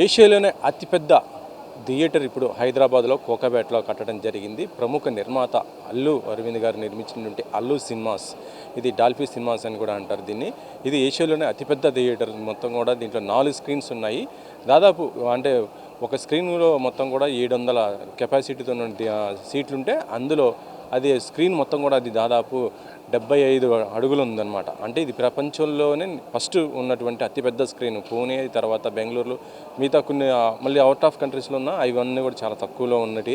ఏషియాలోనే అతిపెద్ద థియేటర్ ఇప్పుడు హైదరాబాద్లో కోకాపేటలో కట్టడం జరిగింది. ప్రముఖ నిర్మాత అల్లు అరవింద్ గారు నిర్మించినటువంటి అల్లు సినిమాస్, ఇది డాల్ఫీ సినిమాస్ అని కూడా అంటారు దీన్ని. ఇది ఏషియాలోనే అతిపెద్ద థియేటర్. మొత్తం కూడా దీంట్లో 4 స్క్రీన్స్ ఉన్నాయి. దాదాపు అంటే ఒక స్క్రీన్లో మొత్తం కూడా 700 కెపాసిటీతో సీట్లు ఉంటే అందులో అది స్క్రీన్ మొత్తం కూడా అది దాదాపు 75 అడుగులు ఉందన్నమాట. అంటే ఇది ప్రపంచంలోనే ఫస్ట్ ఉన్నటువంటి అతిపెద్ద స్క్రీన్. పూణే తర్వాత బెంగళూరులో మిగతా కొన్ని మళ్ళీ అవుట్ ఆఫ్ కంట్రీస్లో ఉన్న అవన్నీ కూడా చాలా తక్కువలో ఉన్నటి.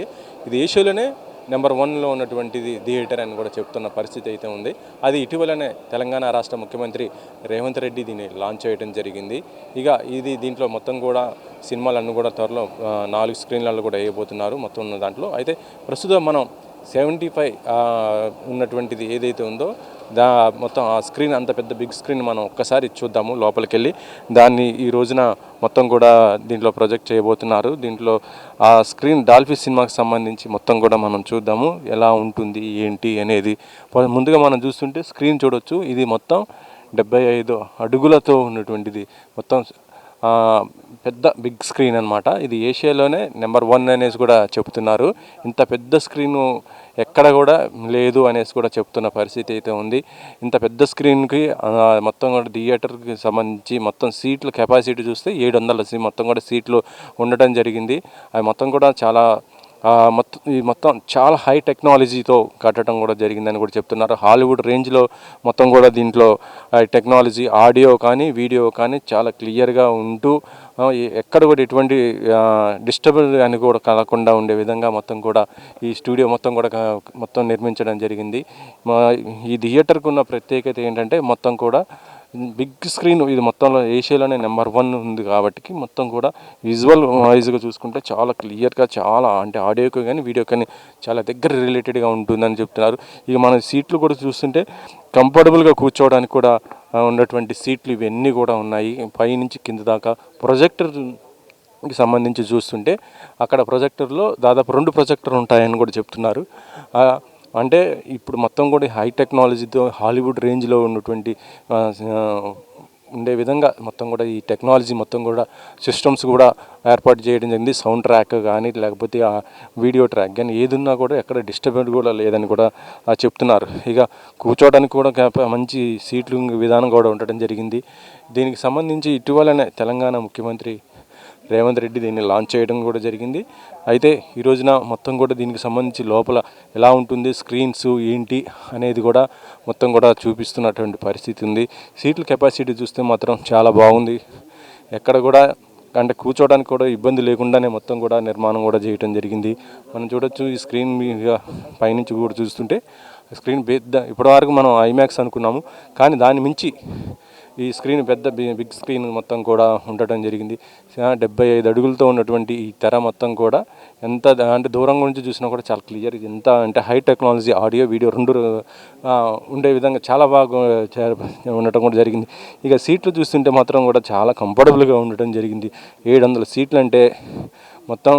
ఇది ఏషియాలోనే నెంబర్ 1లో ఉన్నటువంటిది థియేటర్ అని కూడా చెప్తున్న పరిస్థితి అయితే ఉంది. అది ఇటీవలనే తెలంగాణ రాష్ట్ర ముఖ్యమంత్రి రేవంత్ రెడ్డి దీన్ని లాంచ్ చేయడం జరిగింది. ఇక ఇది దీంట్లో మొత్తం కూడా సినిమాలన్నీ కూడా త్వరలో 4 స్క్రీన్లలో కూడా వేయబోతున్నారు మొత్తం ఉన్న దాంట్లో. అయితే ప్రస్తుతం మనం 75 ఉన్నటువంటిది ఏదైతే ఉందో మొత్తం ఆ స్క్రీన్, అంత పెద్ద బిగ్ స్క్రీన్ మనం ఒక్కసారి చూద్దాము లోపలికి వెళ్ళి. దాన్ని ఈ రోజున మొత్తం కూడా దీంట్లో ప్రొజెక్ట్ చేయబోతున్నారు. దీంట్లో ఆ స్క్రీన్ డాల్ఫీ సినిమాకి సంబంధించి మొత్తం కూడా మనం చూద్దాము ఎలా ఉంటుంది ఏంటి అనేది. ముందుగా మనం చూస్తుంటే స్క్రీన్ చూడొచ్చు. ఇది మొత్తం 75 అడుగులతో ఉన్నటువంటిది మొత్తం పెద్ద బిగ్ స్క్రీన్ అనమాట. ఇది ఏషియాలోనే నెంబర్ 1 అనేసి కూడా చెప్తున్నారు. ఇంత పెద్ద స్క్రీను ఎక్కడ కూడా లేదు అనేసి కూడా చెప్తున్న పరిస్థితి అయితే ఉంది. ఇంత పెద్ద స్క్రీన్కి మొత్తం కూడా థియేటర్కి సంబంధించి మొత్తం సీట్ల కెపాసిటీ చూస్తే 700 మొత్తం కూడా సీట్లు ఉండటం జరిగింది. అవి మొత్తం కూడా చాలా మొత్తం చాలా హై టెక్నాలజీతో కట్టడం కూడా జరిగిందని కూడా చెప్తున్నారు. హాలీవుడ్ రేంజ్లో మొత్తం కూడా దీంట్లో టెక్నాలజీ, ఆడియో కానీ వీడియో కానీ చాలా క్లియర్గా ఉంటూ ఎక్కడ కూడా ఎటువంటి డిస్టర్బెన్స్ అని కూడా కలగకుండా ఉండే విధంగా మొత్తం కూడా ఈ స్టూడియో మొత్తం నిర్మించడం జరిగింది. ఈ థియేటర్కు ఉన్న ప్రత్యేకత ఏంటంటే మొత్తం కూడా బిగ్ స్క్రీన్. ఇది మొత్తంలో ఏషియాలోనే నెంబర్ 1 ఉంది కాబట్టి మొత్తం కూడా విజువల్ వైజ్గా చూసుకుంటే చాలా క్లియర్గా, చాలా అంటే ఆడియోకి కానీ వీడియో కానీ చాలా దగ్గర రిలేటెడ్గా ఉంటుందని చెప్తున్నారు. ఇక మన సీట్లు కూడా చూస్తుంటే కంఫర్టబుల్గా కూర్చోవడానికి కూడా ఉన్నటువంటి సీట్లు ఇవన్నీ కూడా ఉన్నాయి. పైనుంచి కింద దాకా ప్రొజెక్టర్కి సంబంధించి చూస్తుంటే అక్కడ ప్రొజెక్టర్లో దాదాపు 2 ప్రొజెక్టర్లు ఉంటాయని కూడా చెప్తున్నారు. అంటే ఇప్పుడు మొత్తం కూడా హై టెక్నాలజీతో హాలీవుడ్ రేంజ్లో ఉన్నటువంటి ఉండే విధంగా మొత్తం కూడా ఈ టెక్నాలజీ మొత్తం కూడా సిస్టమ్స్ కూడా ఏర్పాటు చేయడం జరిగింది. సౌండ్ ట్రాక్ కానీ లేకపోతే ఆ వీడియో ట్రాక్ కానీ ఏదున్నా కూడా ఎక్కడ డిస్టర్బెన్స్ కూడా లేదని కూడా చెప్తున్నారు. ఇక కూర్చోవడానికి కూడా మంచి సీట్లు విధానం కూడా ఉండడం జరిగింది. దీనికి సంబంధించి ఇటీవలనే తెలంగాణ ముఖ్యమంత్రి రేవంత్ రెడ్డి దీన్ని లాంచ్ చేయడం కూడా జరిగింది. అయితే ఈ రోజున మొత్తం కూడా దీనికి సంబంధించి లోపల ఎలా ఉంటుంది, స్క్రీన్స్ ఏంటి అనేది కూడా మొత్తం కూడా చూపిస్తున్నటువంటి పరిస్థితి ఉంది. సీట్ల కెపాసిటీ చూస్తే మాత్రం చాలా బాగుంది. ఎక్కడ కూడా అంటే కూర్చోవడానికి కూడా ఇబ్బంది లేకుండానే మొత్తం కూడా నిర్మాణం కూడా చేయడం జరిగింది. మనం చూడొచ్చు ఈ స్క్రీన్ మీద పైనుంచి కూడా చూస్తుంటే స్క్రీన్ పెద్ద, ఇప్పటివరకు మనం ఐమాక్స్ అనుకున్నాము కానీ దాని మించి ఈ స్క్రీన్ పెద్ద బిగ్ స్క్రీన్ మొత్తం కూడా ఉండటం జరిగింది. 75 అడుగులతో ఉన్నటువంటి ఈ తెర మొత్తం కూడా ఎంత అంటే దూరం నుంచి చూసినా కూడా చాలా క్లియర్, ఎంత అంటే హై టెక్నాలజీ ఆడియో వీడియో 2 ఉండే విధంగా చాలా బాగా ఉండటం కూడా జరిగింది. ఇక సీట్లు చూస్తుంటే మాత్రం కూడా చాలా కంఫర్టబుల్గా ఉండటం జరిగింది. 700 సీట్లు అంటే మొత్తం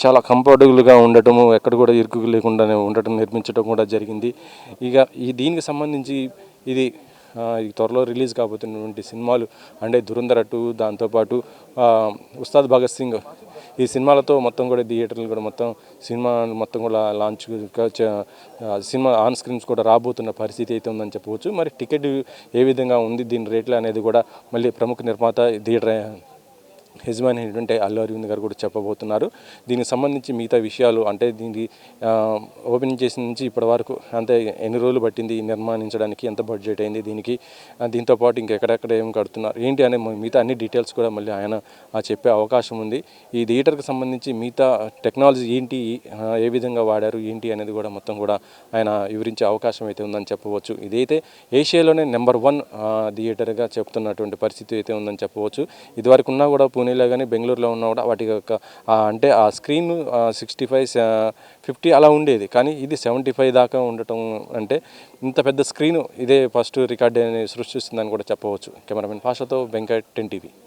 చాలా కంఫర్టబుల్గా ఉండటము, ఎక్కడ కూడా ఇరుకు లేకుండానే ఉండటం నిర్మించడం కూడా జరిగింది. ఇక దీనికి సంబంధించి ఇది త్వరలో రిలీజ్ కాబోతున్నటువంటి సినిమాలు అంటే ధురంధర్ 2, దాంతోపాటు ఉస్తాద్ భగత్ సింగ్, ఈ సినిమాలతో మొత్తం కూడా థియేటర్లు కూడా మొత్తం సినిమా మొత్తం కూడా లాంచ్ సినిమా ఆన్ స్క్రీన్స్ కూడా రాబోతున్న పరిస్థితి అయితే ఉందని చెప్పవచ్చు. మరి టికెట్ ఏ విధంగా ఉంది, దీని రేట్లు అనేది కూడా మళ్ళీ ప్రముఖ నిర్మాత థియేటర్ యజమాని అయినటువంటి అల్లు అరవింద్ గారు కూడా చెప్పబోతున్నారు. దీనికి సంబంధించి మిగతా విషయాలు అంటే దీనికి ఓపెనింగ్ చేసిన నుంచి ఇప్పటి వరకు అంటే ఎన్ని రోజులు పట్టింది నిర్మాణించడానికి, ఎంత బడ్జెట్ అయింది దీనికి, దీంతోపాటు ఇంకెక్కడెక్కడ ఏం కడుతున్నారు ఏంటి అనే మిగతా అన్ని డీటెయిల్స్ కూడా మళ్ళీ ఆయన చెప్పే అవకాశం ఉంది. ఈ థియేటర్కి సంబంధించి మిగతా టెక్నాలజీ ఏంటి, ఏ విధంగా వాడారు ఏంటి అనేది కూడా మొత్తం కూడా ఆయన వివరించే అవకాశం అయితే ఉందని చెప్పవచ్చు. ఇదైతే ఏషియాలోనే నెంబర్ 1 థియేటర్గా చెప్తున్నటువంటి పరిస్థితి అయితే ఉందని చెప్పవచ్చు. ఇదివరకు ఉన్నా కూడా పూణేలో కానీ బెంగళూరులో ఉన్నా కూడా వాటి అంటే ఆ స్క్రీన్ 65, 50 అలా ఉండేది. కానీ ఇది 75 దాకా ఉండటం అంటే ఇంత పెద్ద స్క్రీను ఇదే ఫస్ట్ రికార్డ్ అని సృష్టిస్తుందని కూడా చెప్పవచ్చు. కెమెరామెన్ పాషాతో వెంకట్, 10 TV.